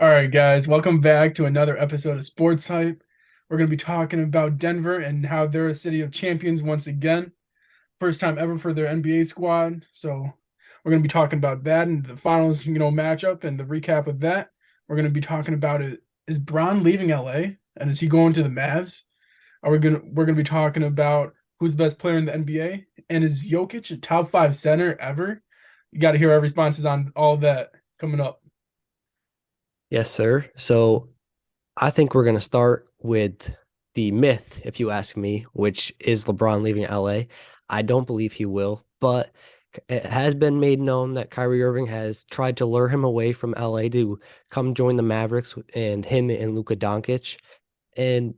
All right, guys, welcome back to another episode of Sports Hype. We're going to be talking about Denver and how they're a city of champions once again. First time ever for their NBA squad. So we're going to be talking about that and the finals, matchup and the recap of that. We're going to be talking about it. Is Bron leaving LA and is he going to the Mavs? We're going to be talking about who's the best player in the NBA and is Jokic a top 5 center ever? You got to hear our responses on all that coming up. Yes, sir. So I think we're going to start with the myth, if you ask me, which is LeBron leaving LA. I don't believe he will, but it has been made known that Kyrie Irving has tried to lure him away from LA to come join the Mavericks and him and Luka Doncic. And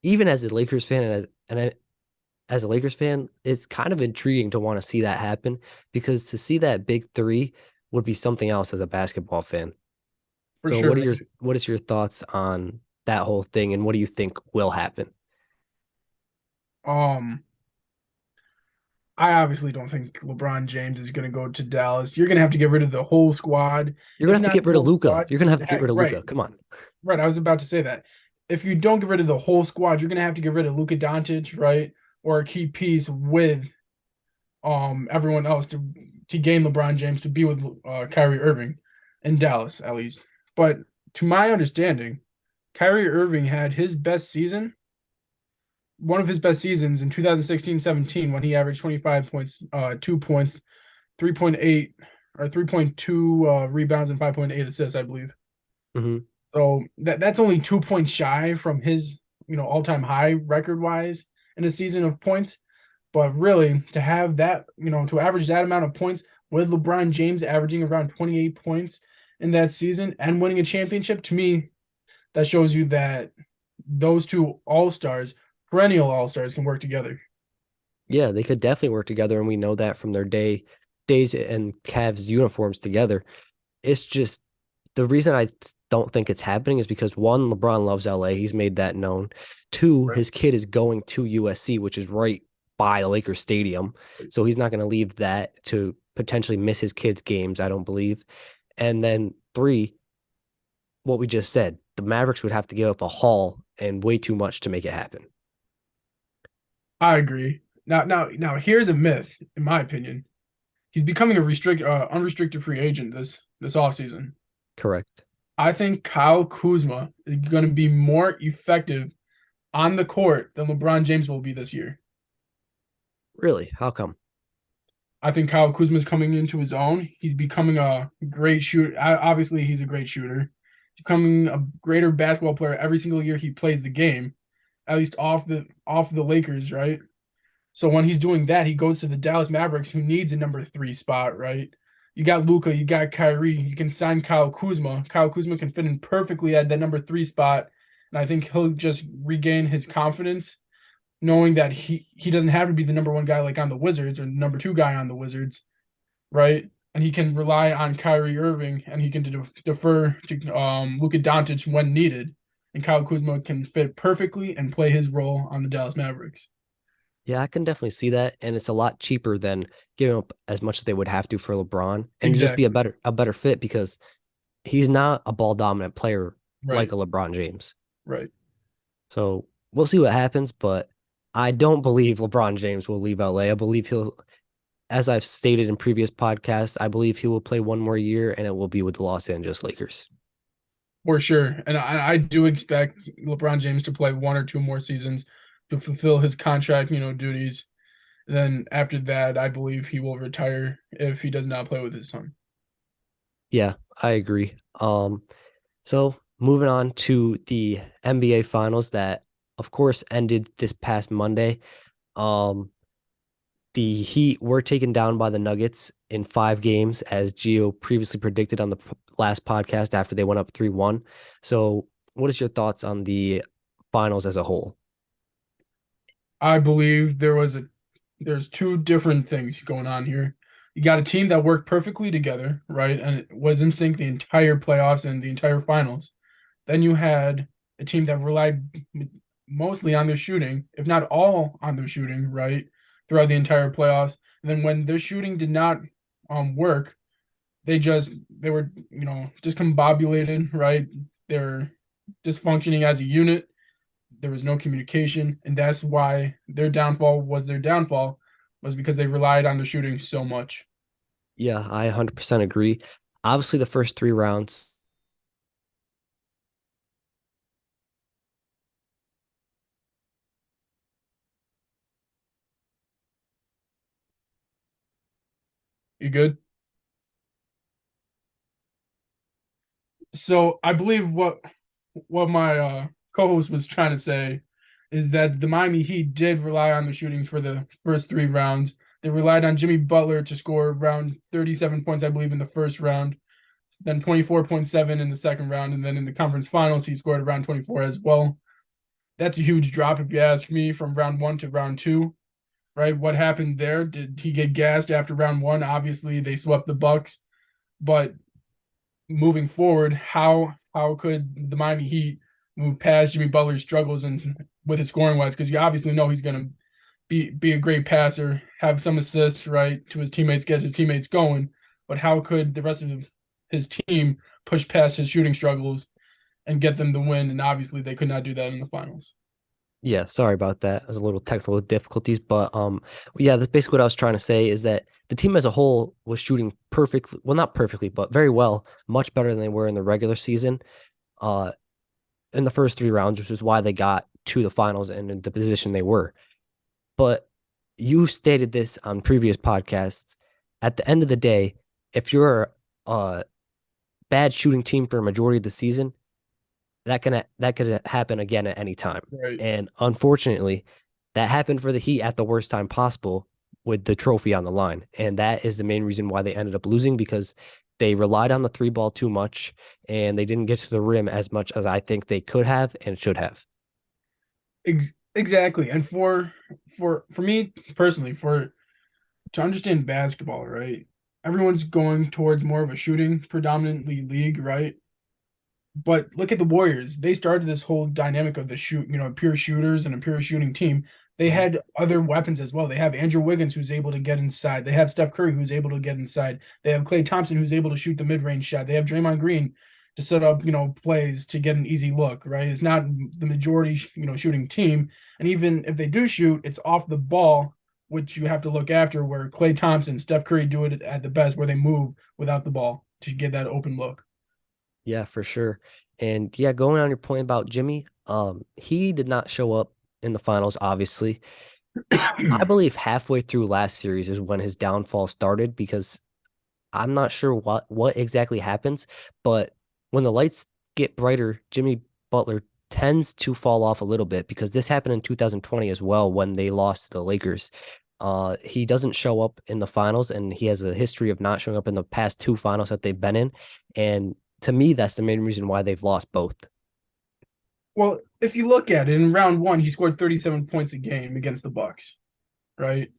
even as a Lakers fan as a Lakers fan, it's kind of intriguing to want to see that happen because to see that big three would be something else as a basketball fan. For So sure. what is your thoughts on that whole thing and what do you think will happen? Um, I obviously don't think LeBron James is going to go to Dallas. You're going to have to get rid of the whole squad. You're gonna If have to not get the rid of whole Luca. squad, You're gonna have to get rid of right, Luca. Come on. right. I was about to say that. If you don't get rid of the whole squad, you're going to have to get rid of Luka Doncic, right, or a key piece with everyone else to gain LeBron James to be with Kyrie Irving in Dallas at least. But to my understanding, Kyrie Irving had his best season, one of his best seasons in 2016-17 when he averaged 25 points, 2 points, 3.8 or 3.2 rebounds and 5.8 assists, I believe. Hmm. So that's only 2 points shy from his, all-time high record wise in a season of points. But really, to have that, to average that amount of points with LeBron James averaging around 28 points in that season and winning a championship, to me, that shows you that those two all-stars, perennial all-stars, can work together. Yeah, they could definitely work together, and we know that from their days and Cavs uniforms together. It's just the reason I don't think it's happening is because one, LeBron loves LA. He's made that known. Two, Right. his kid is going to USC, which is right by the Lakers Stadium. So he's not going to leave that to potentially miss his kid's games, I don't believe. And then three, what we just said, the Mavericks would have to give up a haul and way too much to make it happen. I agree. Now, here's a myth, in my opinion. He's becoming a unrestricted free agent this offseason. Correct. I think Kyle Kuzma is going to be more effective on the court than LeBron James will be this year. Really? How come? I think Kyle Kuzma is coming into his own. He's becoming a great shooter. Obviously, he's a great shooter. He's becoming a greater basketball player every single year he plays the game, at least off the Lakers, right? So when he's doing that, he goes to the Dallas Mavericks, who needs a number 3 spot, right? You got Luka, you got Kyrie. You can sign Kyle Kuzma. Kyle Kuzma can fit in perfectly at that number 3 spot, and I think he'll just regain his confidence, knowing that he doesn't have to be the number 1 guy like on the Wizards or number 2 guy on the Wizards, right? And he can rely on Kyrie Irving, and he can defer to Luka Doncic when needed, and Kyle Kuzma can fit perfectly and play his role on the Dallas Mavericks. Yeah, I can definitely see that. And it's a lot cheaper than giving up as much as they would have to for LeBron and just be a Exactly. better fit because he's not a ball dominant player like Right. a LeBron James. Right. So we'll see what happens, but I don't believe LeBron James will leave LA. I believe he'll, as I've stated in previous podcasts, I believe he will play one more year and it will be with the Los Angeles Lakers. For sure. And I do expect LeBron James to play 1 or 2 more seasons to fulfill his contract, duties. Then after that, I believe he will retire if he does not play with his son. Yeah, I agree. So moving on to the NBA finals that of course ended this past Monday. Um, the Heat were taken down by the Nuggets in 5 games, as Gio previously predicted on the last podcast after they went up 3-1. So, what is your thoughts on the finals as a whole? I believe there's two different things going on here. You got a team that worked perfectly together, right? And it was in sync the entire playoffs and the entire finals. Then you had a team that relied mostly on their shooting, if not all on their shooting, right, throughout the entire playoffs. And then when their shooting did not work, they were discombobulated, right? They're dysfunctioning as a unit. There was no communication, and that's why their downfall was because they relied on the shooting so much. Yeah, I 100% agree. Obviously, the first 3 rounds. You good? So I believe what my co-host was trying to say is that the Miami Heat did rely on the shootings for the first 3 rounds. They relied on Jimmy Butler to score around 37 points, I believe, in the first round, then 24.7 in the second round, and then in the conference finals, he scored around 24 as well. That's a huge drop, if you ask me, from round one to round two, right? What happened there? Did he get gassed after round one? Obviously, they swept the Bucks, but moving forward, how could the Miami Heat move past Jimmy Butler's struggles and with his scoring wise? Because you obviously know he's going to be a great passer, have some assists, right, to his teammates, get his teammates going. But how could the rest of his team push past his shooting struggles and get them the win? And obviously, they could not do that in the finals. Yeah, sorry about that. There's a little technical difficulties, but yeah, that's basically what I was trying to say is that the team as a whole was shooting perfectly, well, not perfectly, but very well, much better than they were in the regular season, uh, in the first 3 rounds, which is why they got to the finals and in the position they were. But you stated this on previous podcasts. At the end of the day, if you're a bad shooting team for a majority of the season, that could happen again at any time. Right. And unfortunately, that happened for the Heat at the worst time possible with the trophy on the line. And that is the main reason why they ended up losing because they relied on the three ball too much and they didn't get to the rim as much as I think they could have and should have. Exactly. And for me personally, for to understand basketball, right? Everyone's going towards more of a shooting predominantly league, right? But look at the Warriors. They started this whole dynamic of the pure shooters and a pure shooting team. They Mhm. had other weapons as well. They have Andrew Wiggins who's able to get inside. They have Steph Curry who's able to get inside. They have Klay Thompson who's able to shoot the mid-range shot. They have Draymond Green to set up, plays to get an easy look, right? It's not the majority, shooting team. And even if they do shoot, it's off the ball, which you have to look after, where Klay Thompson, Steph Curry do it at the best, where they move without the ball to get that open look. Yeah, for sure. And yeah, going on your point about Jimmy, he did not show up in the finals, obviously. I believe halfway through last series is when his downfall started because I'm not sure what exactly happens, but when the lights get brighter, Jimmy Butler tends to fall off a little bit because this happened in 2020 as well when they lost to the Lakers. He doesn't show up in the finals, and he has a history of not showing up in the past 2 finals that they've been in. And to me, that's the main reason why they've lost both. Well, if you look at it, in round one, he scored 37 points a game against the Bucks, right?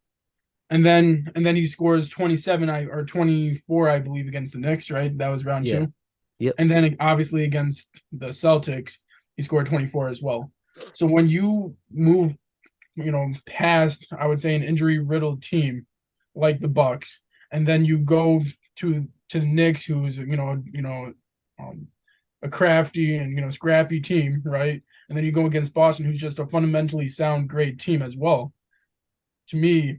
And then he scores 27 or 24, I believe, against the Knicks, right? That was round Yeah. two. Yep. And then obviously against the Celtics, he scored 24 as well. So when you move, past, I would say, an injury-riddled team like the Bucks, and then you go to the Knicks, who's um, a crafty and scrappy team, right? And then you go against Boston, who's just a fundamentally sound, great team as well. To me,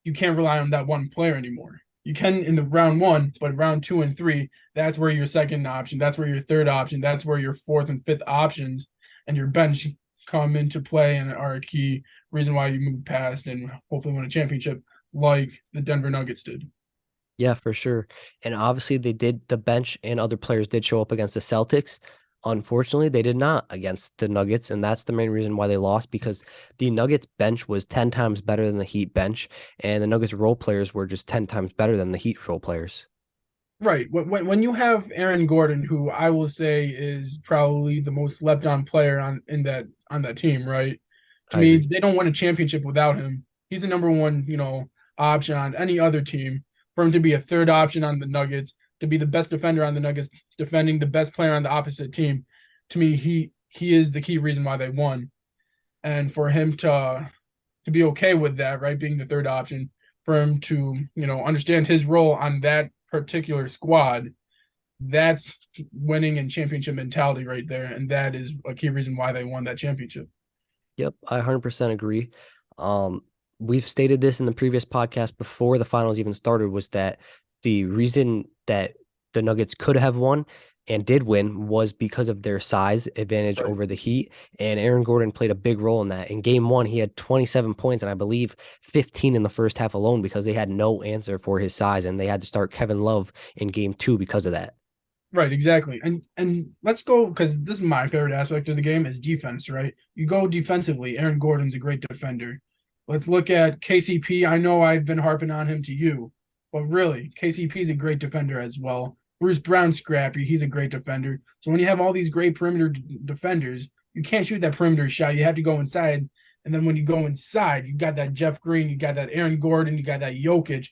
you can't rely on that one player anymore. You can in the round one, but round two and three, that's where your second option, that's where your third option, that's where your fourth and fifth options and your bench come into play and are a key reason why you move past and hopefully win a championship like the Denver Nuggets did. Yeah, for sure. And obviously the bench and other players did show up against the Celtics. Unfortunately, they did not against the Nuggets, and that's the main reason why they lost because the Nuggets bench was 10 times better than the Heat bench, and the Nuggets role players were just 10 times better than the Heat role players. Right. When you have Aaron Gordon, who I will say is probably the most slept on player on that team, right? To I me, agree. they don't win a championship without him. He's the number one, option on any other team. For him to be a third option on the Nuggets, to be the best defender on the Nuggets, defending the best player on the opposite team, to me, he is the key reason why they won. And for him to be okay with that, right, being the third option, for him to understand his role on that particular squad, That's winning and championship mentality right there, and that is a key reason why they won that championship. Yep, I 100% agree. Um, we've stated this in the previous podcast before the finals even started was that the reason that the Nuggets could have won and did win was because of their size advantage Right. over the Heat. And Aaron Gordon played a big role in that. In game one, he had 27 points and I believe 15 in the first half alone because they had no answer for his size and they had to start Kevin Love in game two because of that. Right, exactly. And let's go because this is my favorite aspect of the game is defense, right? You go defensively, Aaron Gordon's a great defender. Let's look at KCP. I know I've been harping on him to you, but really, KCP is a great defender as well. Bruce Brown's scrappy, he's a great defender. So when you have all these great perimeter defenders, you can't shoot that perimeter shot. You have to go inside. And then when you go inside, you got that Jeff Green, you got that Aaron Gordon, you got that Jokic,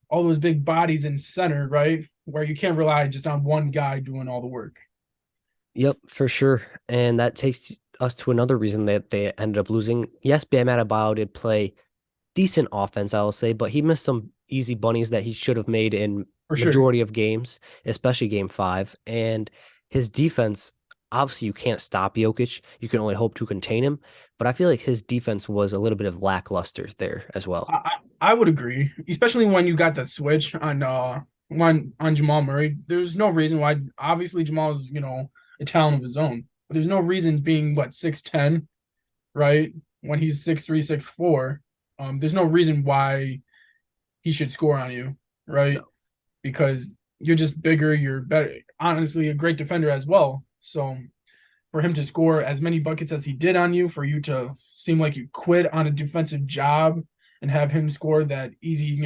all those big bodies in center, right? Where you can't rely just on one guy doing all the work. Yep, for sure. And that takes us to another reason that they ended up losing. Yes, Bam Adebayo did play decent offense, I will say, but he missed some easy bunnies that he should have made in For sure. majority of games, especially game five. And his defense, obviously you can't stop Jokic. You can only hope to contain him. But I feel like his defense was a little bit of lackluster there as well. I would agree, especially when you got that switch on Jamal Murray. There's no reason why. Obviously, Jamal is a talent of his own, but there's no reason being what 6'10", right? When he's 6'3", 6'4", there's no reason why he should score on you, right? No. Because you're just bigger, you're better. Honestly, a great defender as well. So for him to score as many buckets as he did on you, for you to seem like you quit on a defensive job and have him score that easy,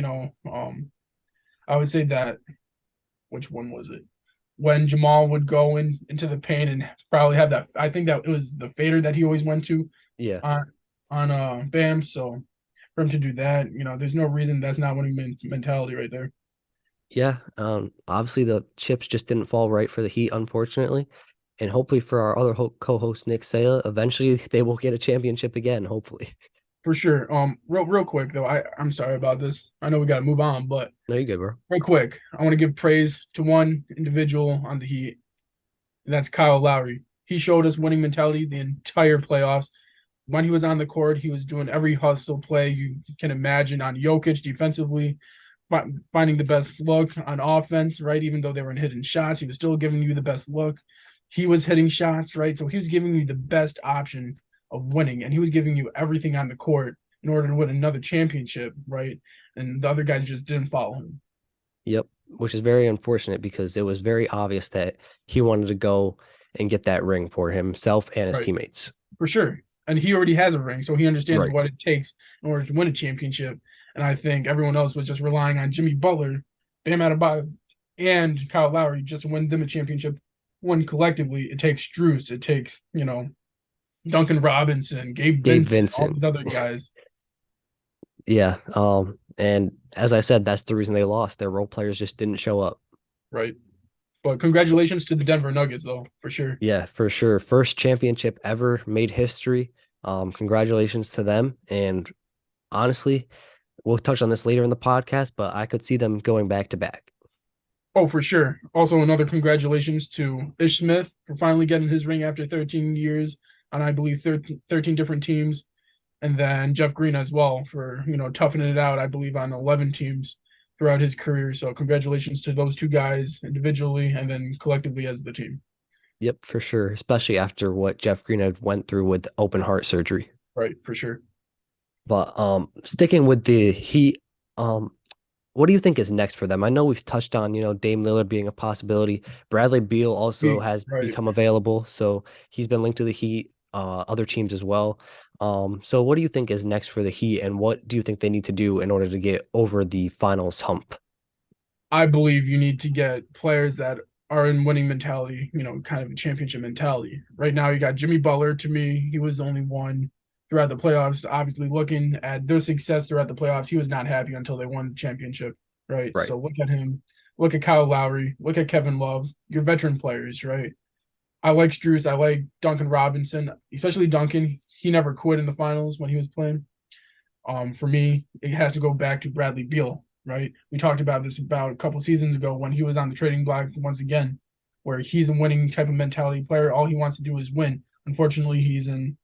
I would say that which one was it? When Jamal would go into the paint and probably have that, I think that it was the fader that he always went to Yeah. on Bam. So for him to do that, there's no reason that's not winning mentality right there. Yeah. Obviously the chips just didn't fall right for the Heat, unfortunately. And hopefully for our other co-host Nick Saya, eventually they will get a championship again, hopefully. For sure. Real quick though, I'm sorry about this. I know we got to move on, but No, you're good, bro. real quick, I want to give praise to one individual on the Heat, and that's Kyle Lowry. He showed us winning mentality the entire playoffs. When he was on the court, he was doing every hustle play you can imagine on Jokic defensively, finding the best look on offense, right? Even though they weren't hitting shots, he was still giving you the best look. He was hitting shots, right? So he was giving you the best option of winning, and he was giving you everything on the court in order to win another championship, right? And the other guys just didn't follow him. Yep, which is very unfortunate because it was very obvious that he wanted to go and get that ring for himself and his Right. teammates. For sure. And he already has a ring, so he understands Right. what it takes in order to win a championship. And I think everyone else was just relying on Jimmy Butler, Bam Adebayo, and Kyle Lowry just to win them a championship. When collectively, it takes Struce, it takes Duncan Robinson, Gabe Gabe Vincent, all Vincent. these other guys. Yeah. And as I said, that's the reason they lost. Their role players just didn't show up. Right. But congratulations to the Denver Nuggets, though, for sure. Yeah, for sure. First championship ever, made history. Congratulations to them. And honestly, we'll touch on this later in the podcast, but I could see them going back to back. Oh, for sure. Also, another congratulations to Ish Smith for finally getting his ring after 13 years on, I believe, 13 different teams. And then Jeff Green as well for, toughening it out, I believe, on 11 teams throughout his career. So congratulations to those two guys individually and then collectively as the team. Yep, for sure. Especially after what Jeff Green had went through with open heart surgery. Right, for sure. But sticking with the Heat, what do you think is next for them? I know we've touched on, Dame Lillard being a possibility. Bradley Beal also has Right. become available, so he's been linked to the Heat, other teams as well. So what do you think is next for the Heat, and what do you think they need to do in order to get over the finals hump? I believe you need to get players that are in winning mentality, kind of a championship mentality. Right now, you got Jimmy Butler. To me, he was the only one throughout the playoffs. Obviously, looking at their success throughout the playoffs, he was not happy until they won the championship, right? Right. So look at him. Look at Kyle Lowry. Look at Kevin Love. Your veteran players, right? I like Struce. I like Duncan Robinson, especially Duncan. He never quit in the finals when he was playing. For me, it has to go back to Bradley Beal, right? We talked about this about a couple seasons ago when he was on the trading block once again. where he's a winning type of mentality player. All he wants to do is win. Unfortunately, he's in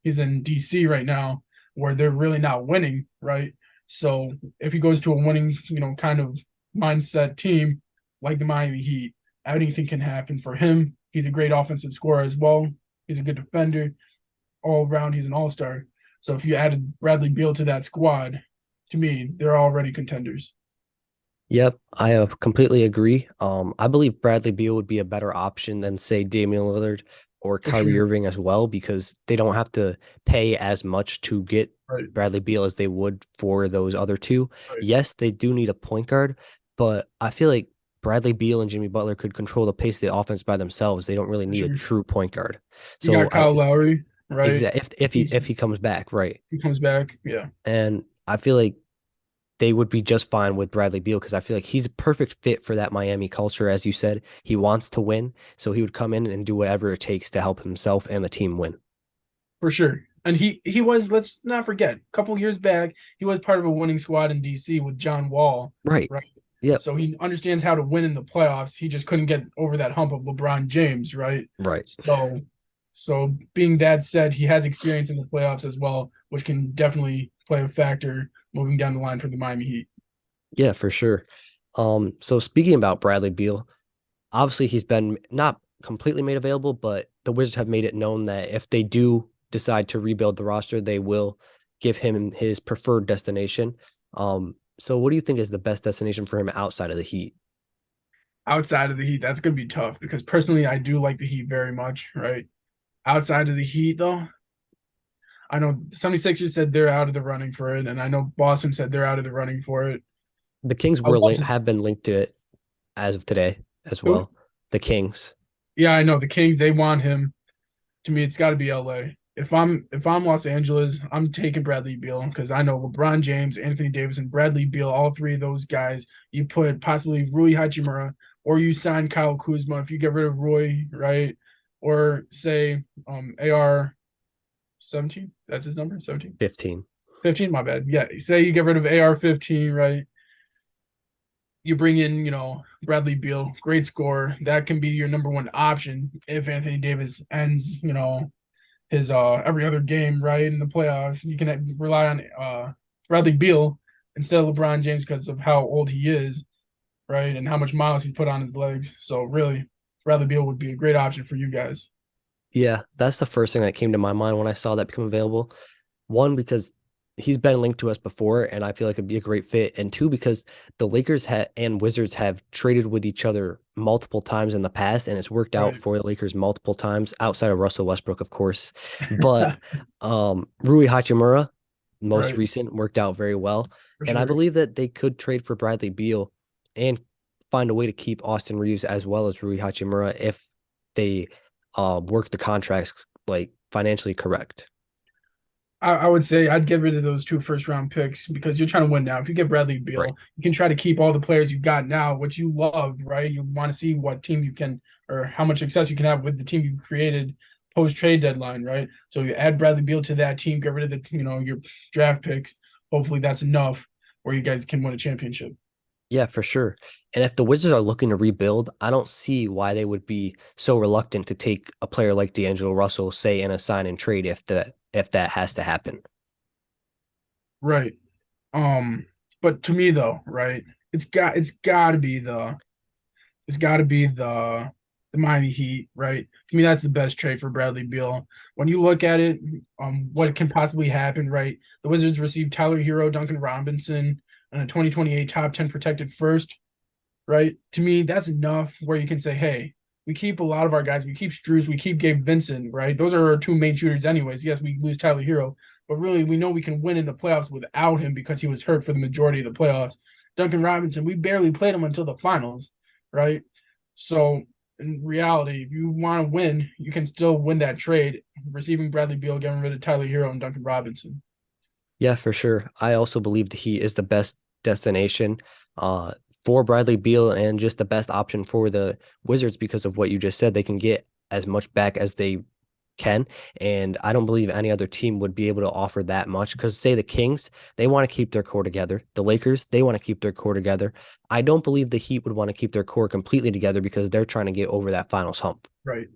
DC right now, where they're really not winning, right? So if he goes to a winning, kind of mindset team like the Miami Heat, anything can happen for him. He's a great offensive scorer as well. He's a good defender. All around, he's an all-star. So if you added Bradley Beal to that squad, to me, they're already contenders. Yep, I completely agree. I believe Bradley Beal would be a better option than say Damian Lillard or For Kyrie sure. Irving as well because they don't have to pay as much to get Right. Bradley Beal as they would for those other two. Right. Yes, they do need a point guard, but I feel like Bradley Beal and Jimmy Butler could control the pace of the offense by themselves. They don't really For need a sure. true point guard. You So got I Kyle Lowry, right? exact if he comes back, right. He comes back. Yeah, And I feel like they would be just fine with Bradley Beal because I feel like he's a perfect fit for that Miami culture. As you said, he wants to win. So he would come in and do whatever it takes to help himself and the team win. for sure. And he was, let's not forget, a couple years back, he was part of a winning squad in DC with John Wall, Right. right? Yep. So he understands how to win in the playoffs. He just couldn't get over that hump of LeBron James, right? Right. So being that said, he has experience in the playoffs as well, which can definitely play a factor moving down the line for the Miami Heat. Yeah, for sure. So speaking about Bradley Beal, obviously he's been not completely made available, but the Wizards have made it known that if they do decide to rebuild the roster, they will give him his preferred destination. So what do you think is the best destination for him outside of the Heat? Outside of the Heat, that's going to be tough because personally, I do like the Heat very much, right? Outside of the Heat, though, I know 76ers said they're out of the running for it, and I know Boston said they're out of the running for it. The Kings I would love to. have been linked to it as of today as Who? well. The Kings. Yeah, I know the Kings. They want him. To me, it's got to be LA. If I'm Los Angeles, I'm taking Bradley Beal because I know LeBron James, Anthony Davis, and Bradley Beal, all three of those guys. You put possibly Rui Hachimura, or you sign Kyle Kuzma if you get rid of Roy, right? Or say AR 17. That's his number, 17. 15. 15, my bad. Yeah, say you get rid of AR 15, right? You bring in, Bradley Beal, great scorer. That can be your number one option if Anthony Davis ends, his every other game, right? In the playoffs. You can rely on Bradley Beal instead of LeBron James because of how old he is, right? And how much miles he's put on his legs. So really, Bradley Beal would be a great option for you guys. Yeah, that's the first thing that came to my mind when I saw that become available. One, because he's been linked to us before, and I feel like it'd be a great fit. And two, because the Lakers and Wizards have traded with each other multiple times in the past, and it's worked out Right. for the Lakers multiple times, outside of Russell Westbrook, of course. But Rui Hachimura, most Right. recent, worked out very well. For And I sure. believe that they could trade for Bradley Beal and find a way to keep Austin Reeves as well as Rui Hachimura if they work the contracts like financially correct. I would say I'd get rid of those two first round picks because you're trying to win now. If you get Bradley Right. Beal, you can try to keep all the players you got now, which you love, right? You want to see what team you can or how much success you can have with the team you created post trade deadline, right? So you add Bradley Beal to that team, get rid of your draft picks. Hopefully that's enough where you guys can win a championship. Yeah, for sure. And if the Wizards are looking to rebuild, I don't see why they would be so reluctant to take a player like D'Angelo Russell, say, in a sign and trade if that has to happen. Right. But to me though, right? It's got to be the Miami Heat, right? To me, that's the best trade for Bradley Beal. When you look at it, what can possibly happen, right? The Wizards received Tyler Hero, Duncan Robinson, and a 2028 top 10 protected first, right? To me, that's enough where you can say, hey, we keep a lot of our guys. We keep Struz, we keep Gabe Vincent, right? Those are our two main shooters, anyways. Yes, we lose Tyler Hero, but really, we know we can win in the playoffs without him because he was hurt for the majority of the playoffs. Duncan Robinson, we barely played him until the finals, right? So in reality, if you want to win, you can still win that trade, receiving Bradley Beal, getting rid of Tyler Hero and Duncan Robinson. Yeah, for sure. I also believe the Heat is the best destination uh, for Bradley Beal and just the best option for the Wizards because of what you just said. They can get as much back as they can. And I don't believe any other team would be able to offer that much because, say, the Kings, they want to keep their core together. The Lakers, they want to keep their core together. I don't believe the Heat would want to keep their core completely together because they're trying to get over that finals hump. Right.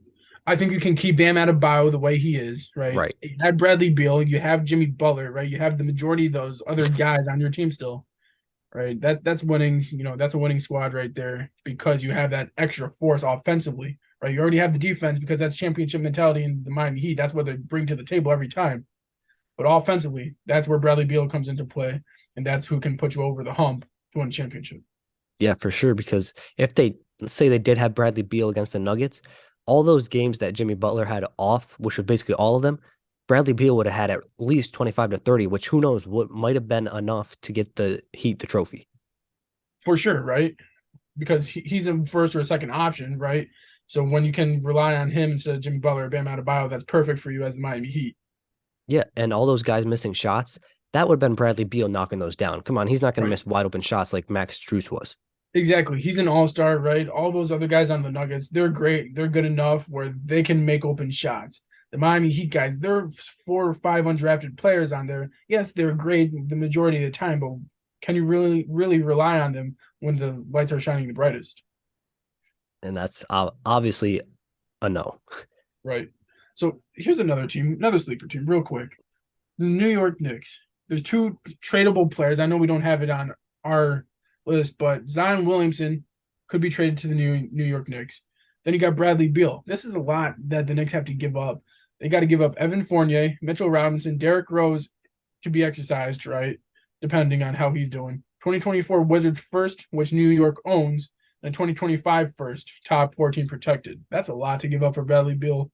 I think you can keep Bam Adebayo the way he is, right? Right. You had Bradley Beal, you have Jimmy Butler, right? You have the majority of those other guys on your team still, right? That's winning, that's a winning squad right there because you have that extra force offensively, right? You already have the defense because that's championship mentality in the Miami Heat. That's what they bring to the table every time. But offensively, that's where Bradley Beal comes into play, and that's who can put you over the hump to win a championship. Yeah, for sure. Because if they, let's say they did have Bradley Beal against the Nuggets, all those games that Jimmy Butler had off, which was basically all of them, Bradley Beal would have had at least 25 to 30, which who knows what might have been enough to get the Heat the trophy. For sure, right? Because he's a first or a second option, right? So when you can rely on him instead of Jimmy Butler or Bam Adebayo, that's perfect for you as the Miami Heat. Yeah, and all those guys missing shots, that would have been Bradley Beal knocking those down. Come on, he's not going to Right. miss wide open shots like Max Strus was. Exactly. He's an all-star, right? All those other guys on the Nuggets, they're great. They're good enough where they can make open shots. The Miami Heat guys, they're 4 or 5 undrafted players on there. Yes, they're great the majority of the time, but can you really, really rely on them when the lights are shining the brightest? And that's obviously a no. Right. So here's another team, another sleeper team, real quick. The New York Knicks. There's two tradable players. I know we don't have it on our list, but Zion Williamson could be traded to the New York Knicks. Then you got Bradley Beal. This is a lot that the Knicks have to give up. They got to give up Evan Fournier, Mitchell Robinson, Derrick Rose to be exercised, right? Depending on how he's doing. 2024 Wizards first, which New York owns, and 2025 first, top 14 protected. That's a lot to give up for Bradley Beal.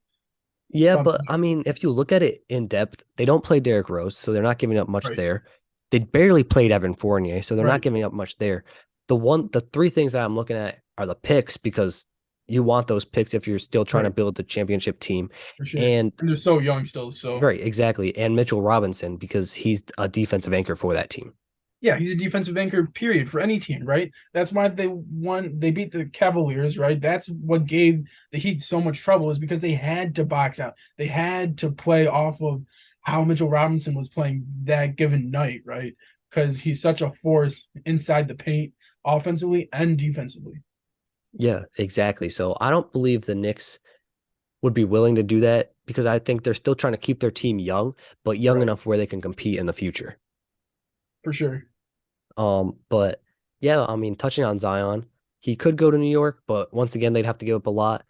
Yeah, but I mean, if you look at it in depth, they don't play Derrick Rose, so they're not giving up much Right, there. They barely played Evan Fournier, so they're not right, giving up much there. The three things that I'm looking at are the picks because you want those picks if you're still trying to right, build the championship team. for sure. And And they're so young still, so right, exactly. And Mitchell Robinson because he's a defensive anchor for that team. yeah, he's a defensive anchor, period, for any team, right? That's why they won. They beat the Cavaliers, right? That's what gave the Heat so much trouble, is because they had to box out. They had to play off of how Mitchell Robinson was playing that given night, right? Because he's such a force inside the paint, offensively and defensively. Yeah, exactly. So I don't believe the Knicks would be willing to do that because I think they're still trying to keep their team young, but young Right, enough where they can compete in the future. for sure. But yeah, I mean, touching on Zion, he could go to New York, but once again, they'd have to give up a lot.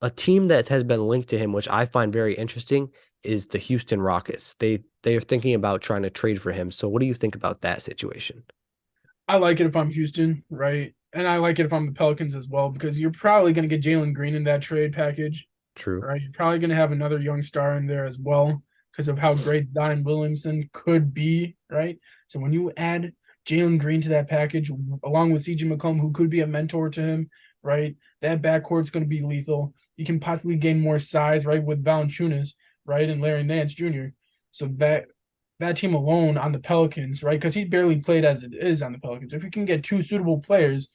A team that has been linked to him, which I find very interesting, is the Houston Rockets. They are thinking about trying to trade for him. So what do you think about that situation? I like it if I'm Houston, right? And I like it if I'm the Pelicans as well, because you're probably going to get Jalen Green in that trade package. True. Right? You're probably going to have another young star in there as well because of how great Zion Williamson could be, right? So when you add Jalen Green to that package, along with CJ McCollum, who could be a mentor to him, right? That backcourt's going to be lethal. You can possibly gain more size, right, with Valanciunas, right, and Larry Nance Jr. So that team alone on the Pelicans, right, because he barely played as it is on the Pelicans. If you can get two suitable players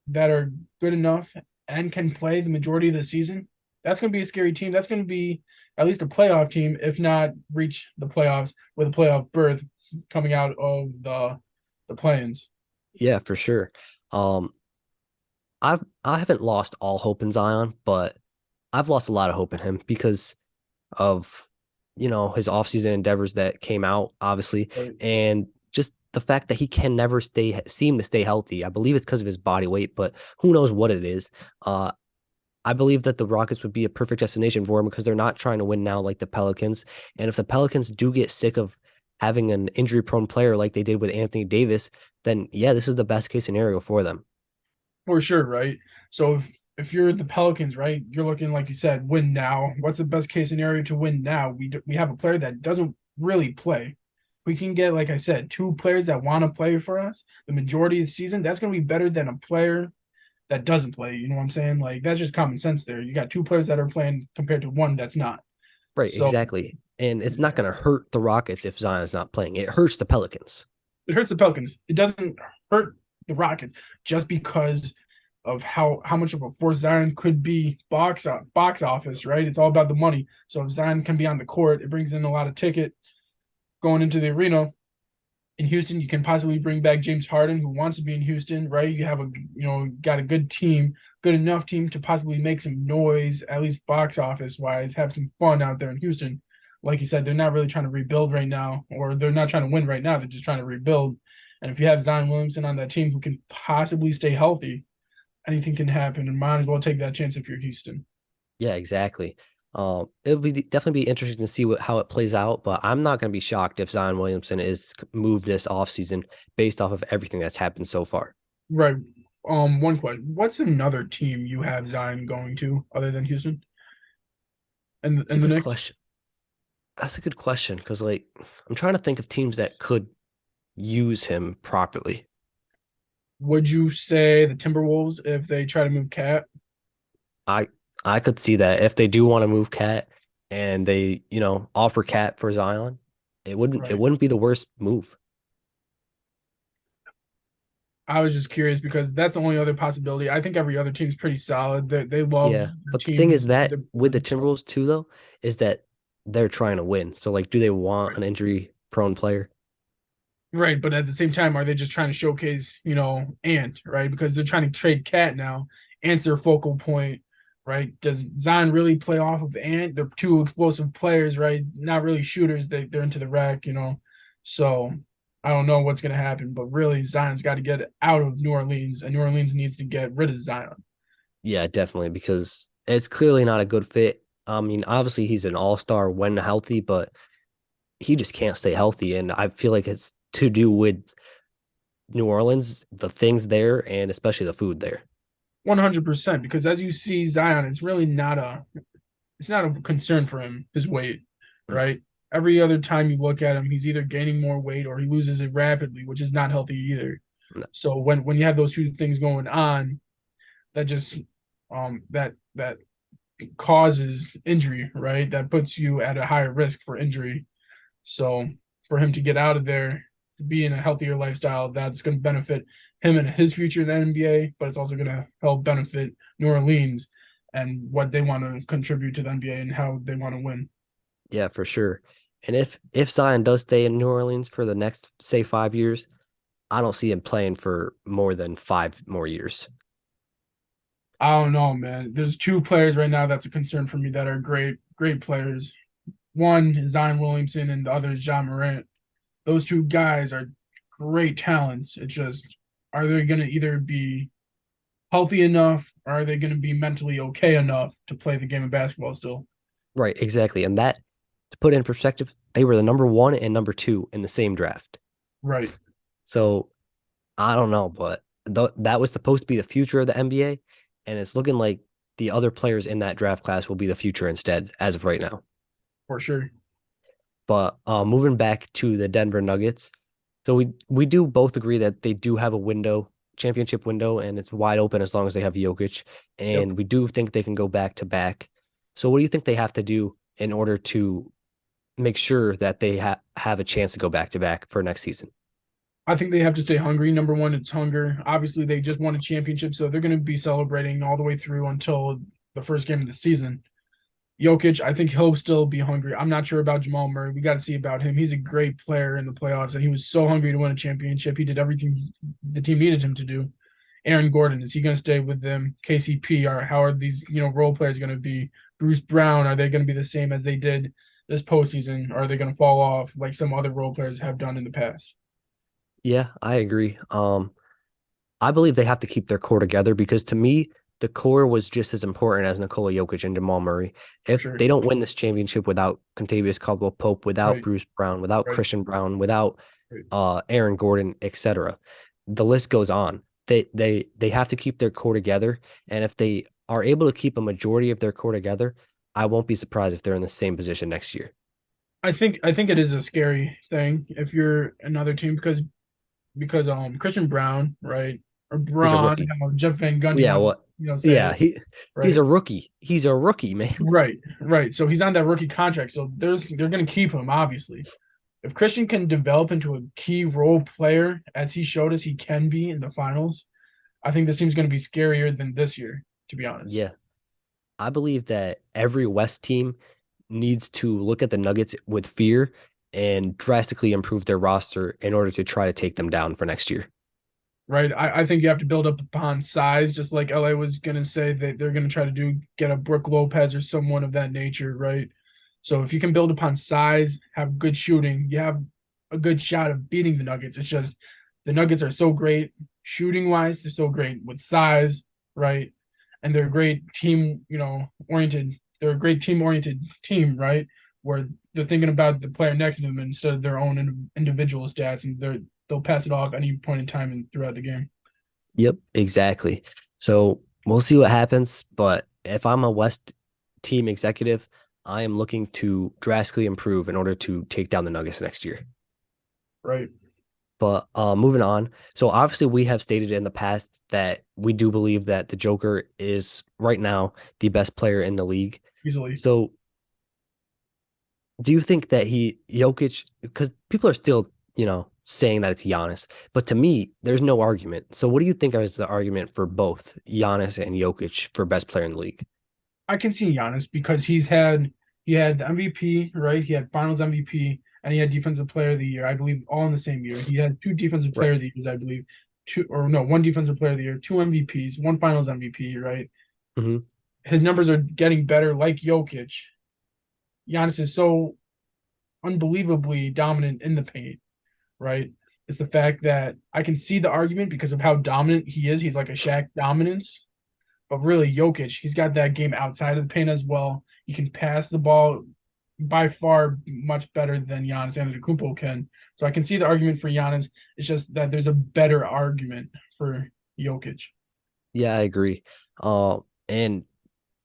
that are good enough and can play the majority of the season, that's going to be a scary team. That's going to be at least a playoff team, if not reach the playoffs with a playoff berth coming out of the play-ins. Yeah, for sure. Um, I haven't lost all hope in Zion, but I've lost a lot of hope in him because of his offseason endeavors that came out, obviously, Right. and just the fact that he can never seem to stay healthy. I believe it's because of his body weight, but who knows what it is. I believe that the Rockets would be a perfect destination for him because they're not trying to win now like the Pelicans. And if the Pelicans do get sick of having an injury prone player like they did with Anthony Davis, then yeah, this is the best case scenario for them. For sure, right? So if you're the Pelicans, right, you're looking, like you said, win now. What's the best case scenario to win now? We have a player that doesn't really play. We can get, like I said, two players that want to play for us the majority of the season. That's going to be better than a player that doesn't play. You know what I'm saying? Like that's just common sense there. You got two players that are playing compared to one that's not. Right, So exactly. And it's not going to hurt the Rockets if Zion's not playing. It hurts the Pelicans. it hurts the Pelicans. It doesn't hurt the Rockets just because how much of a force Zion could be box office, right? It's all about the money. So if Zion can be on the court, it brings in a lot of ticket going into the arena. In Houston, you can possibly bring back James Harden, who wants to be in Houston, right? You have got a good team, good enough team to possibly make some noise, at least box office wise, have some fun out there in Houston. Like you said, they're not really trying to rebuild right now, or they're not trying to win right now. They're just trying to rebuild. And if you have Zion Williamson on that team who can possibly stay healthy, anything can happen. And might as well take that chance if you're Houston. Yeah, exactly. It'll be definitely be interesting to see how it plays out, but I'm not going to be shocked if Zion Williamson is moved this offseason based off of everything that's happened so far. Right. One question. What's another team you have Zion going to other than Houston It's a and the good Knicks? question. That's a good question because, like, I'm trying to think of teams that could use him properly. Would you say the Timberwolves if they try to move Cat? I I could see that if they do want to move Cat and they, offer Cat for Zion, it Right. wouldn't be the worst move. I was just curious because that's the only other possibility. I think every other team's pretty solid. They love Yeah, their but the thing team. is that They're with the building for. Timberwolves too, though, is that they're trying to win. So, like, do they want Right. an injury-prone player? Right, but at the same time, are they just trying to showcase, Ant, right? Because they're trying to trade Cat now. Ant's their focal point, right? Does Zion really play off of Ant? They're two explosive players, right? Not really shooters. They're into the rack. So I don't know what's gonna happen, but really Zion's got to get out of New Orleans, and New Orleans needs to get rid of Zion. Yeah, definitely, because it's clearly not a good fit. I mean, obviously he's an all-star when healthy, but he just can't stay healthy. And I feel like it's to do with New Orleans, the things there, and especially the food there. 100%, because as you see Zion, it's not a concern for him, his weight, No, right? Every other time you look at him, he's either gaining more weight or he loses it rapidly, which is not healthy either. no. So when you have those two things going on, that just that causes injury, right? That puts you at a higher risk for injury. So for him to get out of there, to be in a healthier lifestyle, that's going to benefit him and his future in the NBA, but it's also going to help benefit New Orleans and what they want to contribute to the NBA and how they want to win. Yeah, for sure. And if Zion does stay in New Orleans for the next, say, 5 years, I don't see him playing for more than 5 more years. I don't know, man. There's two players right now that's a concern for me that are great, great players. One is Zion Williamson and the other is John Morant. Those two guys are great talents. It's just, are they going to either be healthy enough or are they going to be mentally okay enough to play the game of basketball still? Right, exactly. And that, to put it in perspective, they were the number one and number two in the same draft. Right. So I don't know, but that was supposed to be the future of the NBA, and it's looking like the other players in that draft class will be the future instead, as of right now. For sure. But moving back to the Denver Nuggets, so we do both agree that they do have a window, championship window, and it's wide open as long as they have Jokic, Yep. and we do think they can go back to back. So what do you think they have to do in order to make sure that they have a chance to go back to back for next season? I think they have to stay hungry. Number one, it's hunger. Obviously, they just won a championship, so they're going to be celebrating all the way through until the first game of the season. Jokic, I think he'll still be hungry. I'm not sure about Jamal Murray. We got to see about him. He's a great player in the playoffs, and he was so hungry to win a championship. He did everything the team needed him to do. Aaron Gordon, is he going to stay with them? KCP, or how are these role players going to be? Bruce Brown, are they going to be the same as they did this postseason, or are they going to fall off like some other role players have done in the past? Yeah, I agree. I believe they have to keep their core together because to me, the core was just as important as Nikola Jokic and Jamal Murray. For If sure. they don't win this championship without Contavious Caldwell Pope, without Right, Bruce Brown, without right, Christian Brown, without right. Aaron Gordon, etc., the list goes on. They have to keep their core together, and if they are able to keep a majority of their core together, I won't be surprised if they're in the same position next year. I think it is a scary thing if you're another team because Christian Brown, right? Or He's a Braun, rookie. how Jeff Van Gundy Yeah, wants to, what? say Yeah, it, he's right? a rookie. He's a rookie, man. Right, right. So he's on that rookie contract. So they're gonna keep him, obviously. If Christian can develop into a key role player as he showed us he can be in the finals, I think this team's going to be scarier than this year, to be honest. Yeah. I believe that every West team needs to look at the Nuggets with fear and drastically improve their roster in order to try to take them down for next year. Right. I think you have to build up upon size, just like LA was gonna say that they're gonna try to do get a Brook Lopez or someone of that nature, right? So if you can build upon size, have good shooting, you have a good shot of beating the Nuggets. It's just the Nuggets are so great shooting wise, they're so great with size, right? And they're a great team, oriented. They're a great team oriented team, right? Where they're thinking about the player next to them instead of their own individual stats, and they'll pass it off any point in time and throughout the game. Yep, exactly. So we'll see what happens. But if I'm a West team executive, I am looking to drastically improve in order to take down the Nuggets next year. Right. But moving on. So obviously we have stated in the past that we do believe that the Joker is right now the best player in the league. Easily. So do you think that Jokic, because people are still, saying that it's Giannis, but to me, there's no argument. So what do you think is the argument for both Giannis and Jokic for best player in the league? I can see Giannis because he had the MVP, right? He had Finals MVP and he had Defensive Player of the Year, I believe, all in the same year. He had two Defensive Right. Player of the Years, I believe, two or no, one Defensive Player of the Year, two MVPs, one Finals MVP, right? Hmm. His numbers are getting better, like Jokic. Giannis is so unbelievably dominant in the paint, right? It's the fact that I can see the argument because of how dominant he is. He's like a Shaq dominance. But really, Jokic, he's got that game outside of the paint as well. He can pass the ball by far much better than Giannis Antetokounmpo can. So I can see the argument for Giannis. It's just that there's a better argument for Jokic. Yeah, I agree. And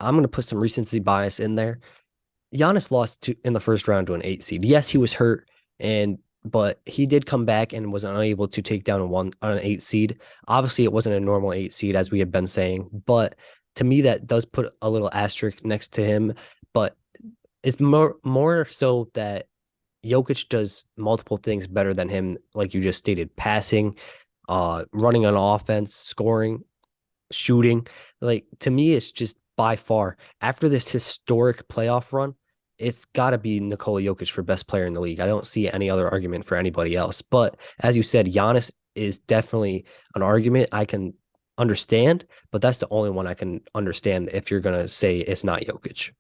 I'm gonna put some recency bias in there. Giannis lost in the first round to an 8 seed. Yes, he was hurt, but he did come back and was unable to take down an 8 seed. Obviously, it wasn't a normal 8 seed as we have been saying, but to me, that does put a little asterisk next to him. But it's more so that Jokic does multiple things better than him, like you just stated, passing, running on offense, scoring, shooting. Like to me, it's just by far after this historic playoff run, it's got to be Nikola Jokic for best player in the league. I don't see any other argument for anybody else. But as you said, Giannis is definitely an argument I can understand, but that's the only one I can understand if you're gonna say it's not Jokic.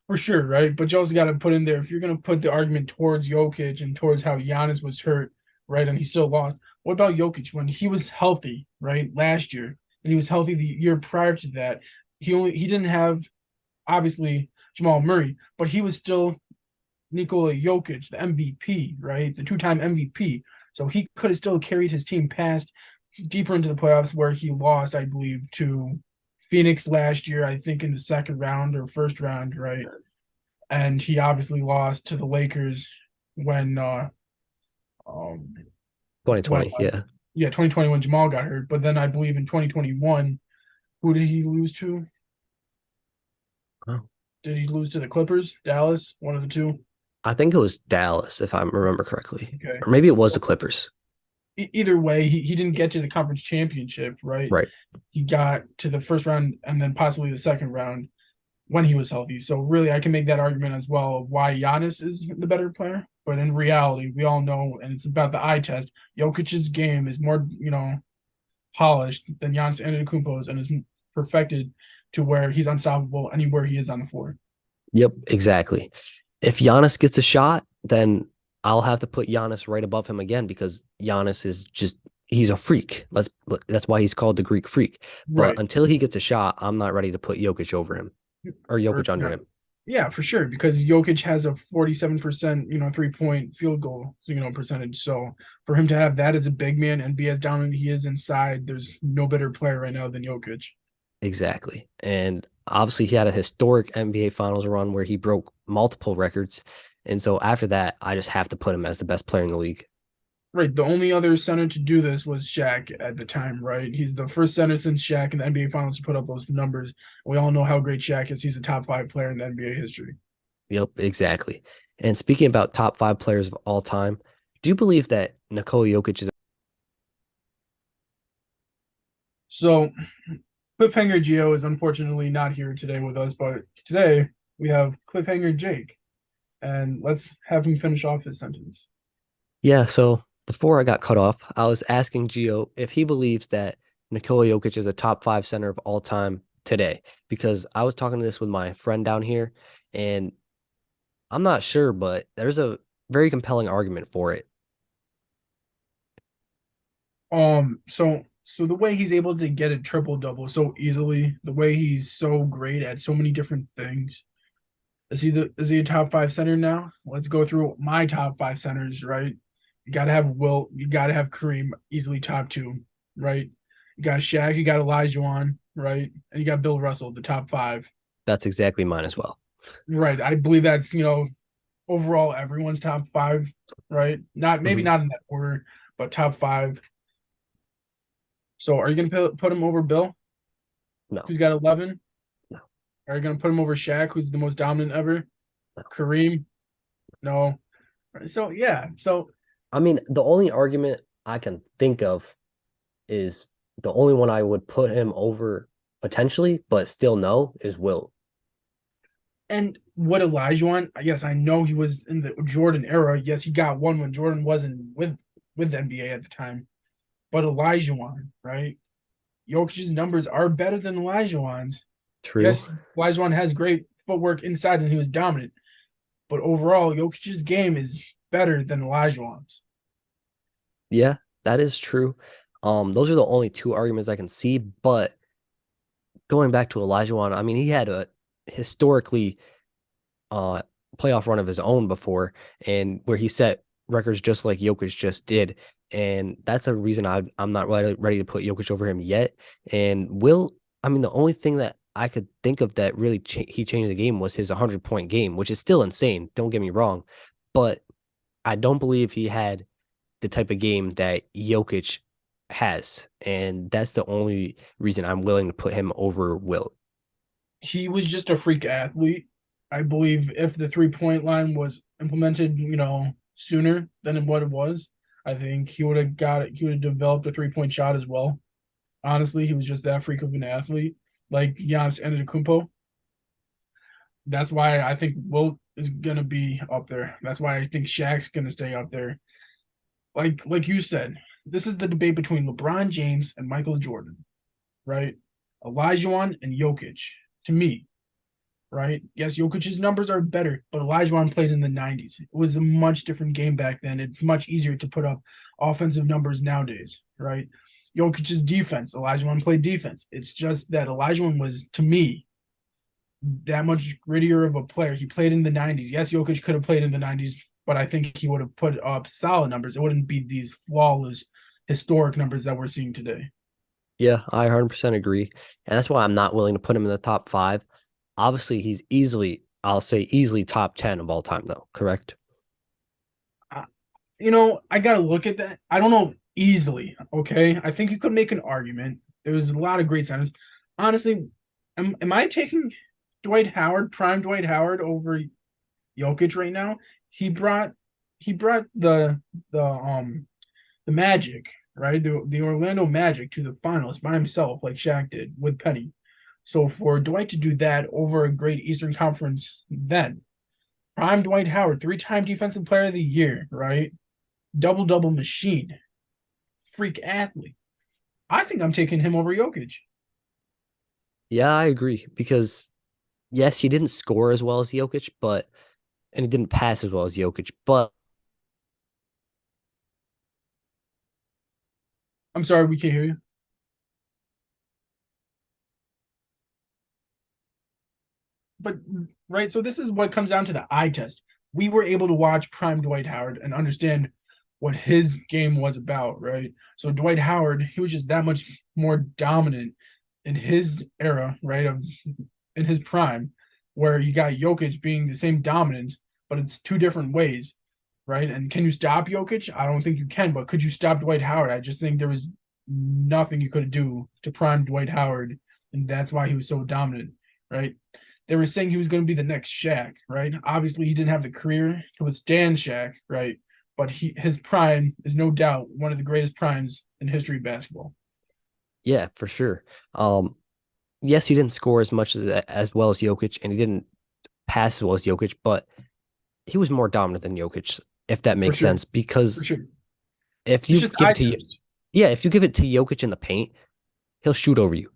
For sure, right? But you also got to put in there if you're going to put the argument towards Jokic and towards how Giannis was hurt, right? And he still lost. What about Jokic when he was healthy, right? Last year, and he was healthy the year prior to that. He didn't have obviously Jamal Murray, but he was still Nikola Jokic, the MVP, right? The two-time MVP. So he could have still carried his team past deeper into the playoffs where he lost, I believe, to Phoenix last year, I think in the second round or first round, right? And he obviously lost to the Lakers when um when 2020, yeah. yeah, 2020 when Jamal got hurt. But then I believe in 2021, who did he lose to? Oh. Did he lose to the Clippers, Dallas, one of the two? I think it was Dallas, if I remember correctly. Okay. Or maybe it was the Clippers. Either way, he didn't get to the conference championship, right? Right. He got to the first round and then possibly the second round when he was healthy. So really, I can make that argument as well of why Giannis is the better player. But in reality, we all know, and it's about the eye test. Jokic's game is more, polished than Giannis Antetokounmpo's, and is perfected to where he's unstoppable anywhere he is on the floor. Yep, exactly. If Giannis gets a shot, then I'll have to put Giannis right above him again because Giannis is just he's a freak. That's why he's called the Greek freak. But Right. until he gets a shot, I'm not ready to put Jokic over him or Jokic under Yeah. him. Yeah, for sure. Because Jokic has a 47%, 3-point field goal, percentage. So for him to have that as a big man and be as dominant he is inside, there's no better player right now than Jokic. Exactly. And obviously he had a historic NBA finals run where he broke multiple records. And so after that, I just have to put him as the best player in the league. Right. The only other center to do this was Shaq at the time, right? He's the first center since Shaq in the NBA Finals to put up those numbers. We all know how great Shaq is. He's a top five player in the NBA history. Yep, exactly. And speaking about top five players of all time, do you believe that Nikola Jokic is So Cliffhanger Geo is unfortunately not here today with us, but today we have Cliffhanger Jake, and let's have him finish off his sentence. Yeah, so before I got cut off, I was asking Gio if he believes that Nikola Jokic is a top five center of all time today, because I was talking to this with my friend down here, and I'm not sure, but there's a very compelling argument for it. So the way he's able to get a triple double so easily, the way he's so great at so many different things. Is he a top five center now? Let's go through my top five centers, right? You gotta have Wilt, you gotta have Kareem, easily top two, right? You got Shaq, you got Elijah, right? And you got Bill Russell, the top five. That's exactly mine as well. Right. I believe that's, overall everyone's top five, right? Not maybe Mhm. not in that order, but top five. So are you gonna put him over Bill, No, who's got 11? no, Are you gonna put him over Shaq, who's the most dominant ever? no. Kareem? No. So yeah. So I mean, the only argument I can think of is the only one I would put him over potentially, but still no, is Wilt. and what Elijah? Yes, I know he was in the Jordan era. Yes, he got one when Jordan wasn't with the NBA at the time. But Elijah, right? Jokic's numbers are better than Elijah's. True. Yes, Elijah has great footwork inside and he was dominant. But overall, Jokic's game is better than Elijah's. Yeah, that is true. Those are the only two arguments I can see. But going back to Elijah, I mean, he had a historically uh playoff run of his own before, and where he set records just like Jokic just did. And that's a reason I'm not ready to put Jokic over him yet. And I mean, the only thing that I could think of that really he changed the game was his 100-point game, which is still insane. Don't get me wrong, but I don't believe he had the type of game that Jokic has, and that's the only reason I'm willing to put him over Wilt. He was just a freak athlete. I believe if the 3 point line was implemented, sooner than what it was, I think he would have got it. He would have developed a 3 point shot as well. Honestly, he was just that freak of an athlete, like Giannis Antetokounmpo. That's why I think Wilt is gonna be up there. That's why I think Shaq's gonna stay up there. Like you said, this is the debate between LeBron James and Michael Jordan, right? Olajuwon and Jokic. To me, right? Yes, Jokic's numbers are better, but Olajuwon played in the 90s. It was a much different game back then. It's much easier to put up offensive numbers nowadays, right? Jokic's defense, Olajuwon played defense. It's just that Olajuwon was, to me, that much grittier of a player. He played in the 90s. Yes, Jokic could have played in the 90s, but I think he would have put up solid numbers. It wouldn't be these flawless, historic numbers that we're seeing today. Yeah, I 100% agree. And that's why I'm not willing to put him in the top five. Obviously, he's easily, I'll say easily top 10 of all time, though, correct? Uh, I got to look at that. I don't know easily, okay? I think you could make an argument. There's a lot of great centers. Honestly, am I taking prime Dwight Howard over Jokic right now? He brought he brought the Magic, right? The Orlando Magic to the finals by himself, like Shaq did with Penny. So for Dwight to do that over a great Eastern Conference then, prime Dwight Howard, 3-time Defensive Player of the Year, right? Double double machine, freak athlete. I think I'm taking him over Jokic. Yeah, I agree. Because, yes, he didn't score as well as Jokic, and he didn't pass as well as Jokic, but I'm sorry, we can't hear you. But right, so this is what comes down to the eye test. We were able to watch prime Dwight Howard and understand what his game was about, right? So Dwight Howard, he was just that much more dominant in his era, right? In his prime, where you got Jokic being the same dominance, but it's two different ways, right? And can you stop Jokic? I don't think you can, but could you stop Dwight Howard? I just think there was nothing you could do to prime Dwight Howard, and that's why he was so dominant, right? They were saying he was going to be the next Shaq, right? Obviously, he didn't have the career to withstand Shaq, right? But his prime is no doubt one of the greatest primes in history of basketball. Yeah, for sure. Yes, he didn't score as well as Jokic, and he didn't pass as well as Jokic, but he was more dominant than Jokic, if that For makes sure. sense. For Because sure. if It's you just give eye it to test. yeah, if you give it to Jokic in the paint, he'll shoot over you.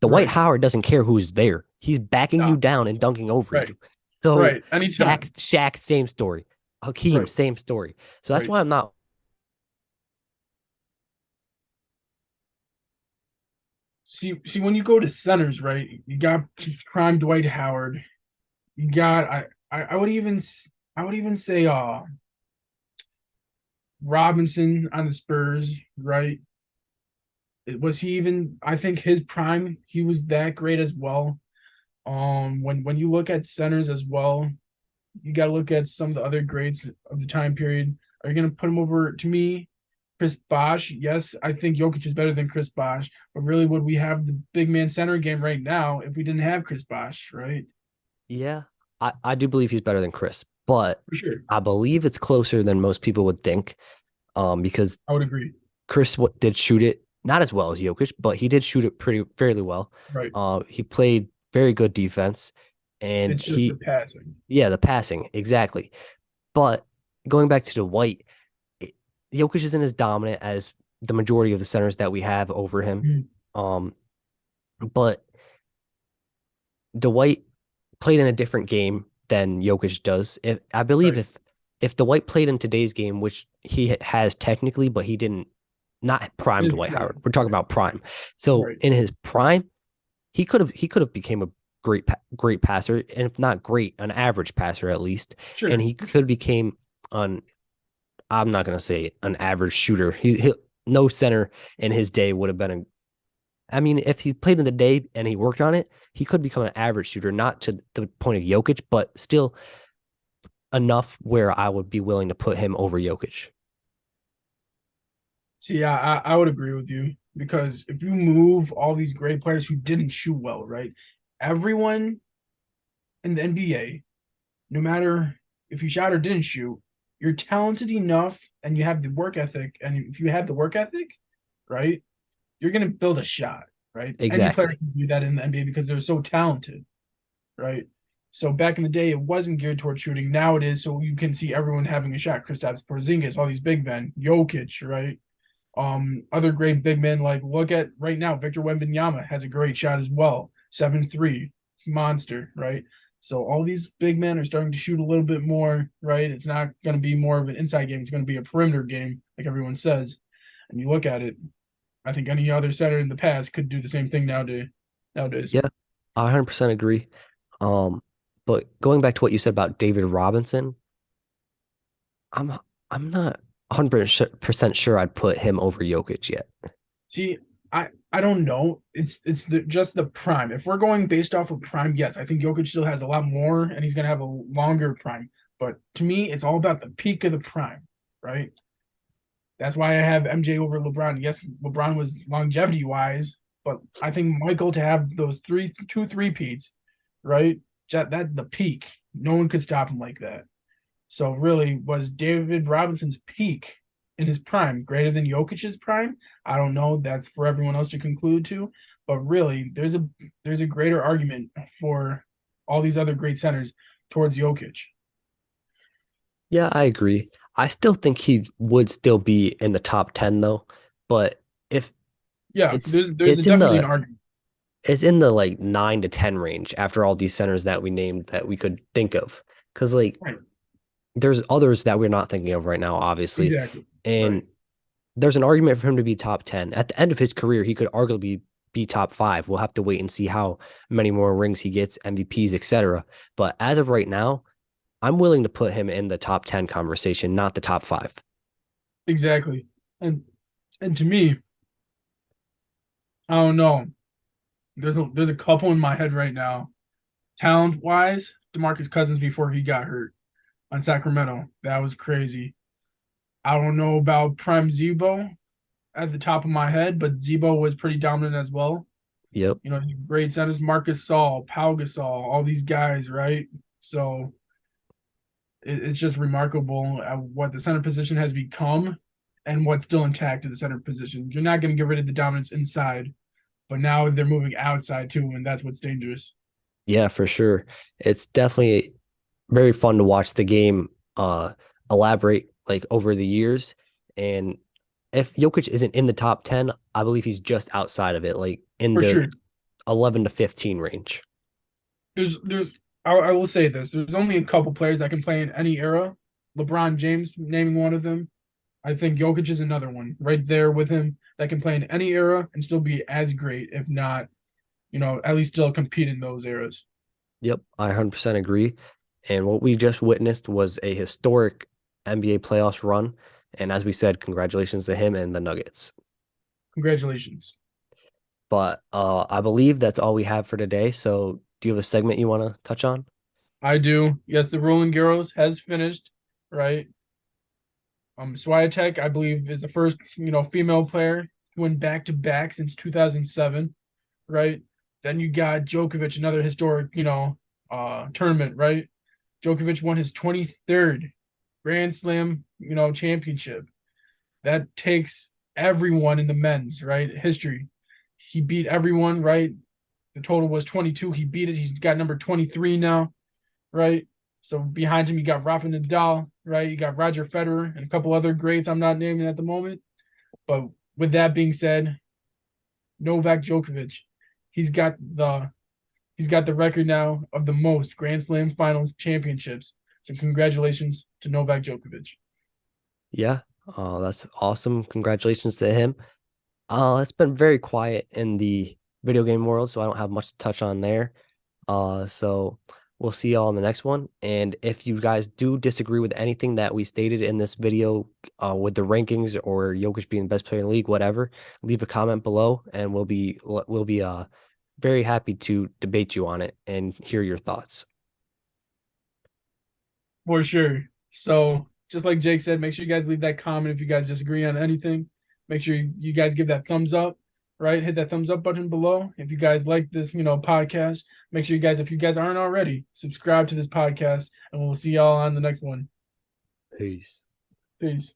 The White Right. Howard doesn't care who's there. He's backing you Nah. down and dunking over Right. you. So Right. Anytime. Shaq, same story. Hakeem, Right. same story. So that's Right. why I'm not. See, when you go to centers, right? You got prime Dwight Howard. You got I would even say Robinson on the Spurs, right? Was he even? I think his prime, he was that great as well. When you look at centers as well, you got to look at some of the other greats of the time period. Are you going to put him over to me? Chris Bosh? Yes, I think Jokic is better than Chris Bosh, but really, would we have the big man center game right now if we didn't have Chris Bosh, right? Yeah, I do believe he's better than Chris, but For sure, I believe it's closer than most people would think. Because I would agree. Chris did shoot it not as well as Jokic, but he did shoot it pretty fairly well. Right. He played very good defense, and It's just the passing. yeah, the passing exactly. But going back to the White, it, Jokic isn't as dominant as the majority of the centers that we have over him. Mhm. Um, but Dwight played in a different game than Jokic does. If I believe Right. if Dwight played in today's game, which he has technically, but he didn't, not prime His Dwight Howard. prime. We're talking Right. about prime. So Right. in his prime, he could have became a great passer, and if not great, an average passer at least. And Sure. he For could sure. became an I'm not gonna say an average shooter. He no center in his day would have been a I mean, if he played in the day and he worked on it, he could become an average shooter, not to the point of Jokic, but still enough where I would be willing to put him over Jokic. See, I would agree with you because if you move all these great players who didn't shoot well, right? Everyone in the NBA, no matter if you shot or didn't shoot, you're talented enough and you have the work ethic. And if you have the work ethic, right, you're gonna build a shot, right? Any player Exactly. can do that in the NBA because they're so talented, right? So back in the day, it wasn't geared towards shooting. Now it is, so you can see everyone having a shot. Kristaps Porzingis, all these big men, Jokic, right? Other great big men, like look at right now, Victor Wembanyama has a great shot as well. 7-3, monster, right? So all these big men are starting to shoot a little bit more, right? It's not going to be more of an inside game. It's going to be a perimeter game, like everyone says. And you look at it, I think any other center in the past could do the same thing nowadays. Nowadays, Yeah, I 100% agree. Um, but going back to what you said about David Robinson, I'm I'm not 100% sure I'd put him over Jokic yet. see, I don't know. Just the prime. If we're going based off of prime, yes, I think Jokic still has a lot more, and he's gonna have a longer prime. But to me, it's all about the peak of the prime, right? That's why I have MJ over LeBron. Yes, LeBron was longevity wise, but I think Michael to have those three peats, right? That the peak. No one could stop him like that. So really, was David Robinson's peak in his prime greater than Jokic's prime? I don't know. That's for everyone else to conclude to. But really, there's a greater argument for all these other great centers towards Jokic. Yeah, I agree. I still think he would still be in the top 10 though, but if Yeah, it's there's it's in definitely an the argument. it's in the like 9 to 10 range after all these centers that we named that we could think of. Because like Right. there's others that we're not thinking of right now, obviously. Exactly. And Right. there's an argument for him to be top 10. At the end of his career, he could arguably be top five. We'll have to wait and see how many more rings he gets, MVPs, etc. But as of right now, I'm willing to put him in the top 10 conversation, not the top five. Exactly. And and to me, I don't know. There's a couple in my head right now. Talent wise, DeMarcus Cousins before he got hurt on Sacramento. That was crazy. I don't know about Prime Zebo at the top of my head, but Zebo was pretty dominant as well. Yep. You know, great centers, Marcus Gasol, Pau Gasol, all these guys, right? So it's just remarkable at what the center position has become and what's still intact at the center position. You're not going to get rid of the dominance inside, but now they're moving outside too, and that's what's dangerous. Yeah, for sure. It's definitely very fun to watch the game elaborate like over the years. And if Jokic isn't in the top 10, I believe he's just outside of it, like in For the sure. 11 to 15 range. There's I will say this. There's only a couple players that can play in any era. LeBron James naming one of them. I think Jokic is another one right there with him that can play in any era and still be as great, if not, at least still compete in those eras. Yep, I 100% agree. And what we just witnessed was a historic NBA playoffs run. And as we said, congratulations to him and the Nuggets. Congratulations. But I believe that's all we have for today. So do you have a segment you want to touch on? I do. Yes, the Roland Garros has finished, right? Swiatek, I believe, is the first, female player to win back to back since 2007, right? Then you got Djokovic, another historic, tournament, right? Djokovic won his 23rd Grand Slam, championship. That takes everyone in the men's, right? History. He beat everyone, right? The total was 22. He beat it. He's got number 23 now, right? So behind him, you got Rafa Nadal, right? You got Roger Federer and a couple other greats I'm not naming at the moment. But with that being said, Novak Djokovic, he's got the he's got the record now of the most Grand Slam finals championships. So congratulations to Novak Djokovic. Yeah, that's awesome. Congratulations to him. It's been very quiet in the video game world, so I don't have much to touch on there. So we'll see y'all in the next one. And if you guys do disagree with anything that we stated in this video, with the rankings or Jokic being the best player in the league, whatever, leave a comment below, and we'll be very happy to debate you on it and hear your thoughts. For sure. So just like Jake said, make sure you guys leave that comment if you guys disagree on anything. Make sure you guys give that thumbs up, right? Hit that thumbs up button below. If you guys like this, podcast, make sure you guys, if you guys aren't already, subscribe to this podcast, and we'll see y'all on the next one. Peace. Peace.